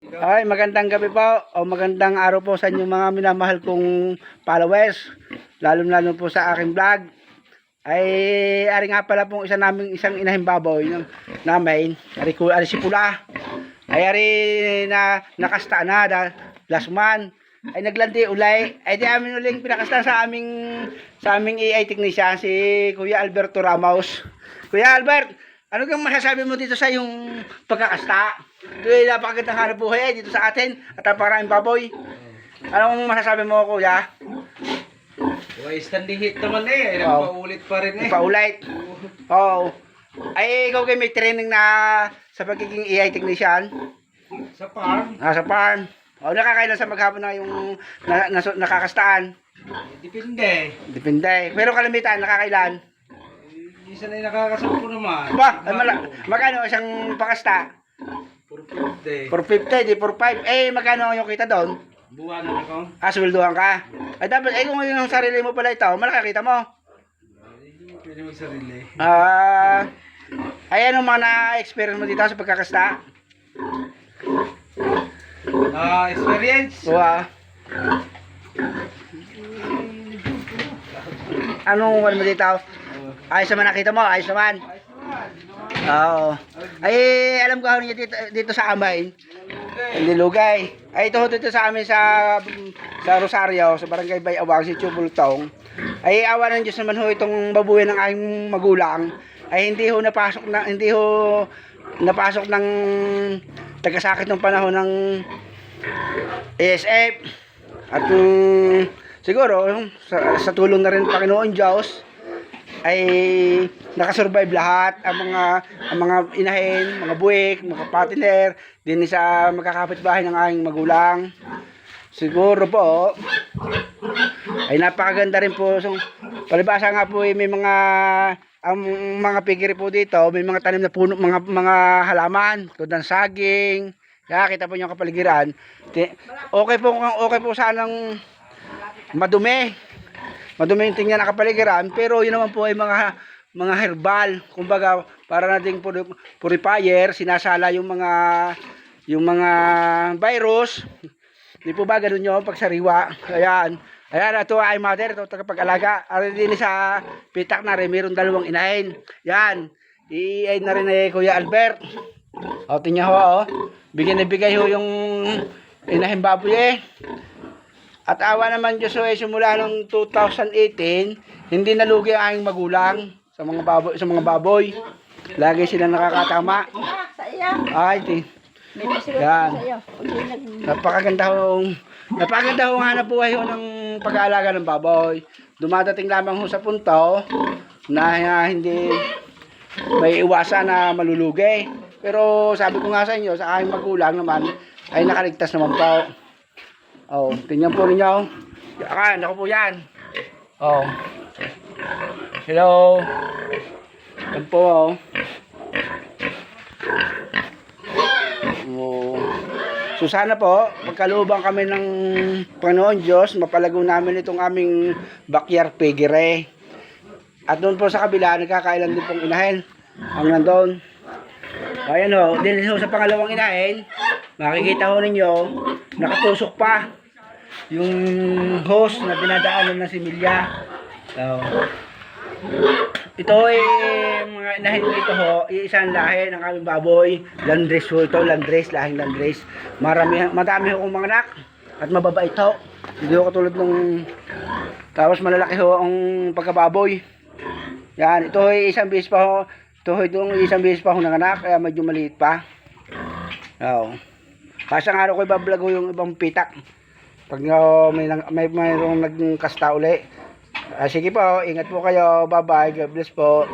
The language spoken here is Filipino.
Ay, magandang gabi po o magandang araw po sa inyong mga minamahal kong followers. Lalo-lalo po sa aking vlog. Ay, ari nga pala pong isang inahing baboy namin. Ari si Pula. Ay, ari na nakasta na last month. Ay, naglandi ulay. Ay, di amin uling pinakasta sa aming AI technician si Kuya Alberto Ramos. Kuya Albert, ano kang masasabi mo dito sa yung pagkakasta? Ito ay napakagandang hanap buhay dito sa atin at napakaraming baboy. Anong masasabi mo, kuya? Uy, stand hit naman eh. Paulit pa rin eh. Paulit. Oo. Ay, ikaw kayo may training na sa pagiging AI technician? Sa farm? Sa farm. O, nakakailan sa maghapon na yung nakakastaan? Depende. Depende. Pero kalamitan, nakakailan? Isa na yung nakakasampu naman. Ba, magkano isang pakasta? 450. 450, di 45. Eh, magkano yung kita doon? Buwanan ako. Sweldohan ka. Ay, dapat, kung yung sarili mo pala ito, malaki kita mo. Pwede magsarili. Ay, anong mga na-experience mo dito sa pagkakasta? Experience? Anong mo dito? Ayos naman nakita mo, ayos naman. Oo. Ay, alam ko dito sa amin. Hindi lugay. Ay, ito dito sa amin sa Rosario, sa Barangay Bayawang, si Chubultong. Ay, awa ng Diyos naman ho itong babuyan ng aming magulang. Ay, hindi ho napasok ng tagasakit ng panahon ng ASF. At siguro, sa tulong na rin ng Panginoon Diyos, ay nakasurvive lahat ang mga inahin, mga buwik, mga partner, din sa magkakapitbahay ng aking magulang. Siguro po ay napakaganda rin po. So, palibasa nga po may ang mga pigiri po dito, may mga tanim na puno, mga halaman, tulad ng saging. Kaya kita po yung kapaligiran. Okay po sanang madumi yung tingnan ng kapaligiran, pero yun naman po ay mga herbal, kumbaga para nating purifier, sinasala yung mga virus. Di po ba ganun yun pagsariwa? Ayan, ito ay mother, ito tagapag-alaga. Ari din sa pitak na rin, mayroon 2 inahin. Yan, i-aid na rin Kuya Albert. O, tingnan ho, bigyan na bigay ho yung inahin baboy eh. At awa naman Diyos simula noong 2018, hindi nalugi ang aking magulang sa mga baboy. Lagi sila nakakatama. Ay, yan. Napakaganda hong hanap buhay ho ng pag-aalaga ng baboy. Dumadating lamang ho sa punto na hindi may iwasan na malulugi. Pero sabi ko nga sa inyo, sa aking magulang naman, ay nakaligtas naman po. Oh, tingnan po ninyo. Yakan, ako po yan. Oh. Hello. Yan po, oh. So sana po, pagkalubang kami ng Panginoon Diyos, mapalago namin itong aming backyard piggery. At doon po sa kabila, nagkakailan din pong inahin. Ang nandun. Ayan ho, din sa pangalawang inahin, makikita ho ninyo, nakatusok pa yung hose na dinadaanan ng similya. So, ito ay mga inahin dito ho, iisang lahi ng aming baboy. Landrace ho ito, lahing landrace. Madami ho kong mga anak at mababait ho. Hindi ho katulad ng tapos malalaki ho ang pagkababoy. Yan, ito ay isang beses pa ho. Isang beses pa ho ng anak, kaya medyo maliit pa. So, kasang araw ko ibablog ho yung ibang pitak. Pag mayroong nagkasta uli. Sige po, ingat po kayo. Bye-bye. God bless po.